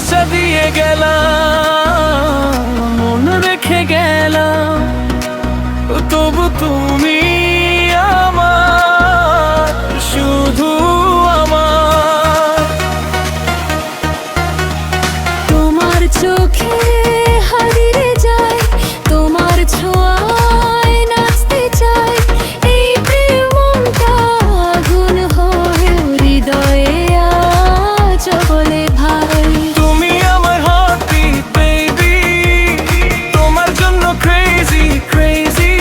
ভালোবাসা দিয়ে গেলাম, মন রেখে গেলাম, তবু তুমি আমার, শুধু আমার। তোমার চোখে হারিয়ে যায়, তোমার ছোঁয়ায় নাচতে চাই, এই প্রেমটা আগুন হয়ে হৃদয়ে আজ বলে ভাই। তুমি আমার হার্টবিট বেবি, তোমার জন্য ক্রেজি ক্রেজি,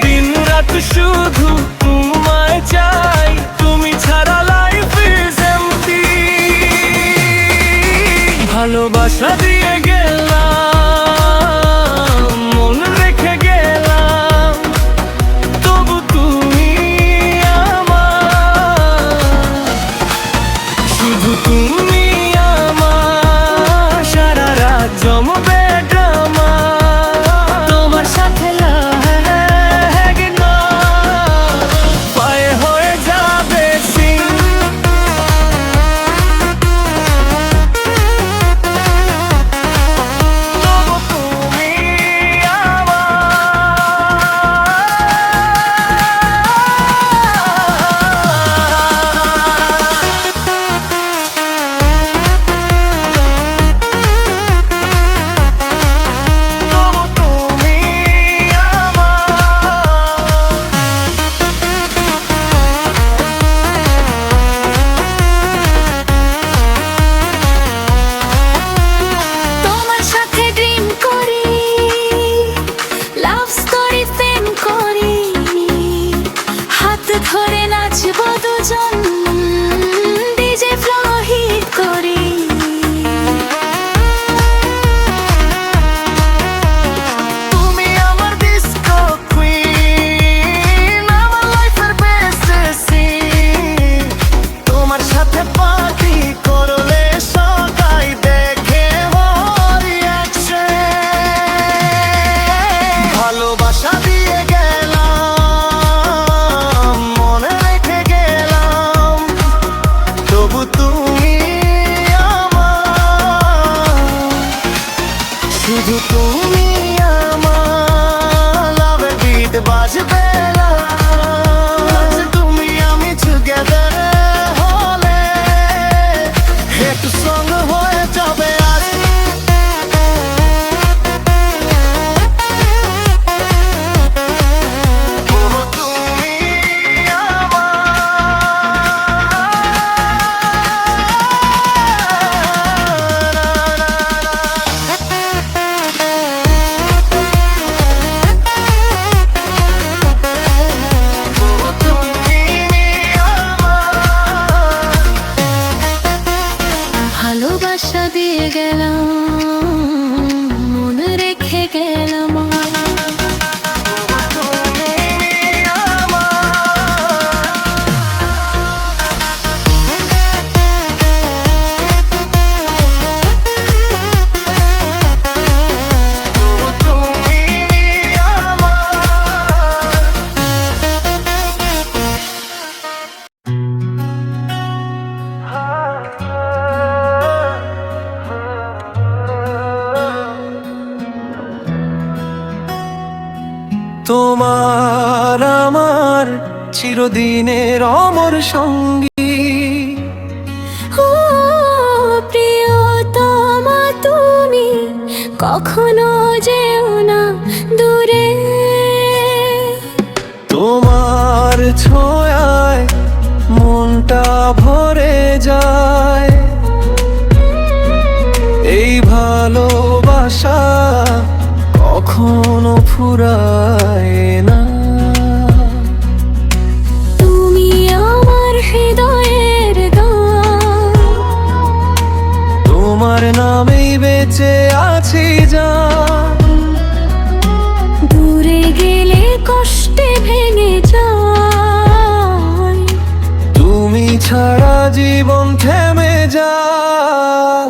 দিন রাত শুধু তোমায় চাই, তুমি ছাড়া লাইফ ইজ এমটি। ভালোবাসা দিয়ে গেলাম, মন রেখে গেলাম, তবু তুমি আমার, শুধু তুমি আমার, সারা রাত জমবে ড্রামা, তোমার সাথে লাগে না, পায়ে হয়ে যাবে সিং। তবু তুমি তোমার সাথে ড্রিম করি, লাভ স্টোরি ফেম করি, হাত ধরে নাচবো দুজন, ডিজে ফ্লো হিট করি। তুমি আমার ডিস্কো কুইন, আমার লাইফের বেস্ট সিন, তোমার সাথে পার্টি করলে সবাই দেখে রিঅ্যাকশন। ভালোবাসা দিয়ে গেলাম, মনে রেখে গেলাম, তবু তুমি আমার, শুধু তুমি আমার, লাভের বিট বাজবে না, তুমি আমি টুগেদার হলে একটু সঙ্গ হয়ে যাবে আজ। তবু তুমি ভালোবাসা দিয়ে গেলাম, মন রেখে গেলাম। তোমার আমার চিরদিনের অমর সঙ্গী, ও প্রিয়তমা তুমি কখনো যেও না দূরে, তোমার ছোঁয়ায় মনটা ভরে যায়, এই ভালোবাসা কখনো ফুরায় না। তুমি আমার হৃদয়ের গান, তোমার নামেই বেঁচে আছি জান, দূরে গেলে কষ্টে ভেঙে যায়, তুমি ছাড়া জীবন থেমে যায়,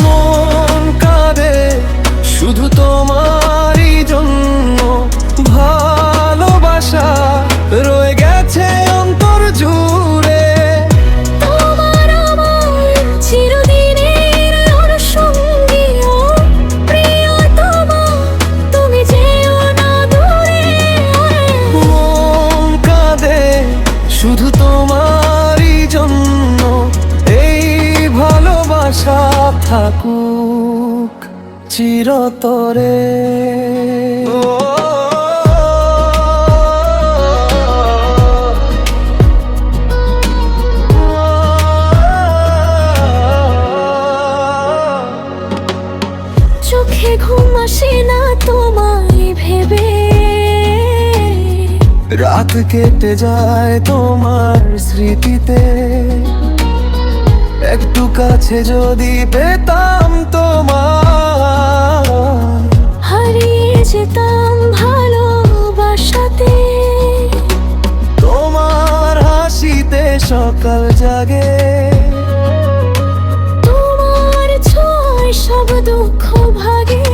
মন কাঁদে শুধু তোমারই জন্য, ভালোবাসা রয়ে গেছে অন্তর জুড়ে। তোমার আমার চিরদিনের থাকুক চিরতরে। চোখে ঘুম আসে না তোমায় ভেবে, রাত কেটে যায় তোমার স্মৃতিতে। একটু কাছে যদি পেতাম তোমার, হারিয়ে যেতাম ভালোবাসাতে। তোমার হাসিতে সকাল জাগে, তোমার ছোঁয়ায় সব দুঃখ ভাগে।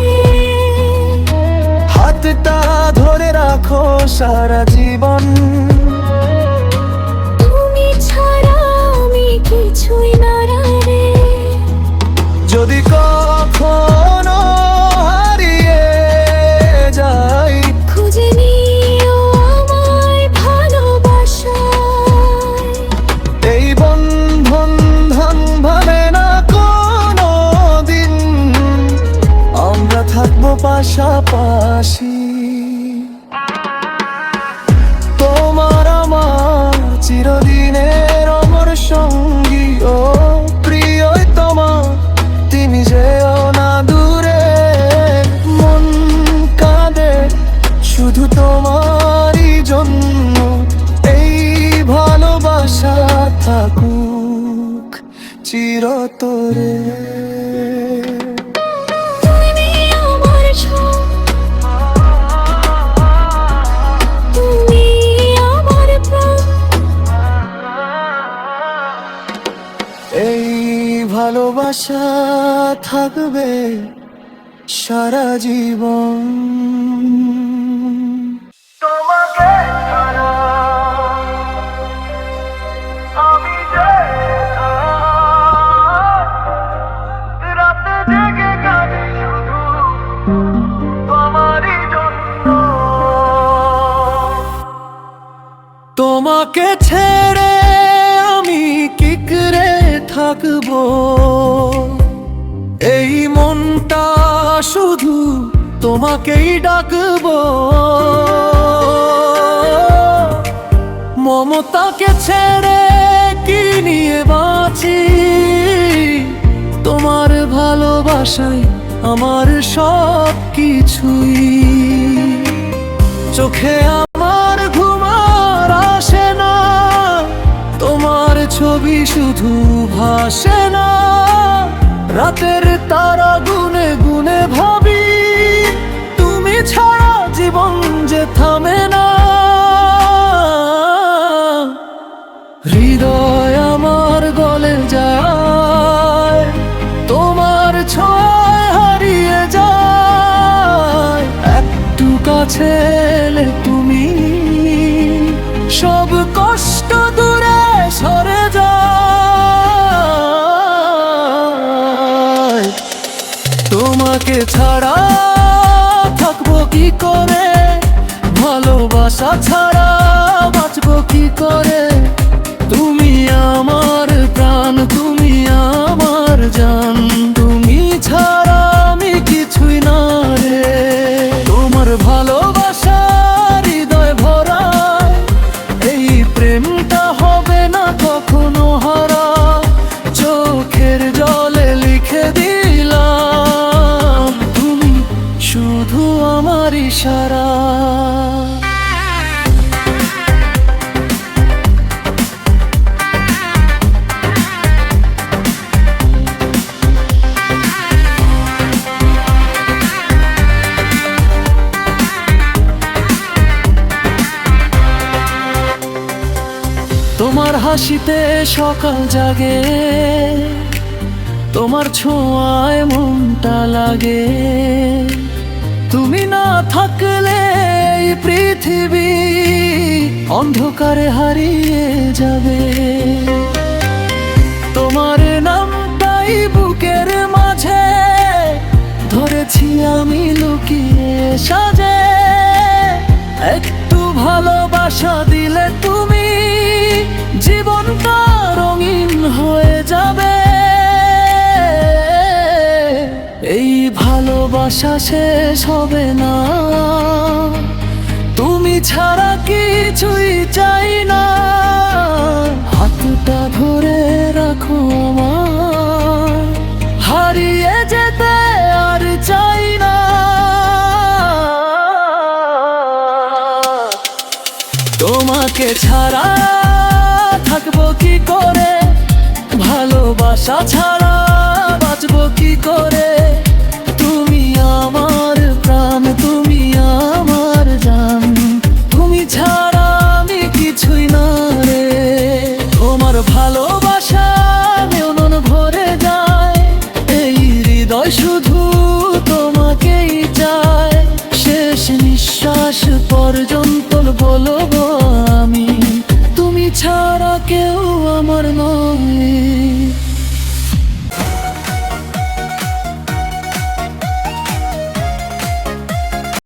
হাতটা ধরে রাখো সারা জীবন, তুমি ছাড়া আমি কিছুই না রে। যদি কখনো হারিয়ে যাই, খুঁজে নিও আমায় ভালোবাসায়। এই বন্ধন ভাঙবে না কোনো দিন, আমরা থাকবো পাশাপাশি। তোমার আমার চিরদিনের অমর সঙ্গী, ও প্রিয় তোমার তুমি যেও না দূরে। মন কাঁদে শুধু তোমারই জন্য, এই ভালোবাসা থাকুক চিরতরে। তুমি আমার ছোঁয়া, তুমি আমার প্রাণ। এই ভালোবাসা থাকবে সারা জীবন। তোমাকে ছাড়া আমি যে রাতে জেগে কাঁদি শুধু তোমারই জন্য। তোমাকে ছেড়ে আমি কি করে থাকবো, এই মনটা শুধু তোমাকেই ডাকবো। মমতাকে ছেড়ে কি নিয়ে বাঁচি, তোমার ভালোবাসায় আমার সব কিছুই। চোখে আমার ঘুম আর আসে না, তোমার ছবি শুধু ভাসে না। রাতের তারা গুনে গুনে ভাবি, তুমি ছাড়া জীবন যে থামে না। হৃদয় আমার গলে যায়, তোমার ছোঁয়ায় হারিয়ে যায়। একটু কাছে এলে তুমি, সব কষ্ট দূরে সরে যায়। তোমাকে ছাড়া থাকবো কি করে, ভালোবাসা ছাড়া বাঁচবো কি করে। তুমি আমার প্রাণ, তুমি আমার জান, তুমি ছাড়া আমি কিছুই না রে। তোমার ভালোবাসা হৃদয় ভরা, এই প্রেমটা হবে না কখনো হারা। চোখের জলে লিখে দিলাম, তুমি শুধু আমার ইশারা। তোমার হাসিতে সকাল জাগে, তোমার ছোঁয়ায় মনটা লাগে। তুমি না থাকলে এই পৃথিবী অন্ধকারে হারিয়ে যাবে। তোমার নামটাই বুকের মাঝে ধরেছি আমি লুকিয়ে সাজে। একটু ভালোবাসা দিলে তুমি, জীবনটা রঙিন হয়ে যাবে। ভালোবাসা শেষ হবে না, তুমি ছাড়া কিছুই চাই না। হাতটা ধরে রাখো আমার, হারিয়ে যেতে আর চাই না। তোমাকে ছাড়া থাকবো কি করে, ভালোবাসা ছাড়া বাঁচবো কি করে। তুমি আমার প্রাণ, তুমি আমার জান, তুমি ছাড়া আমি কিছুই না রে। তোমার ভালোবাসা মন ভরে যায়, এই হৃদয় শুধু তোমাকেই চায়। শেষ নিঃশ্বাস পর্যন্ত বলবো আমি, তুমি ছাড়া কেউ আমার নয়।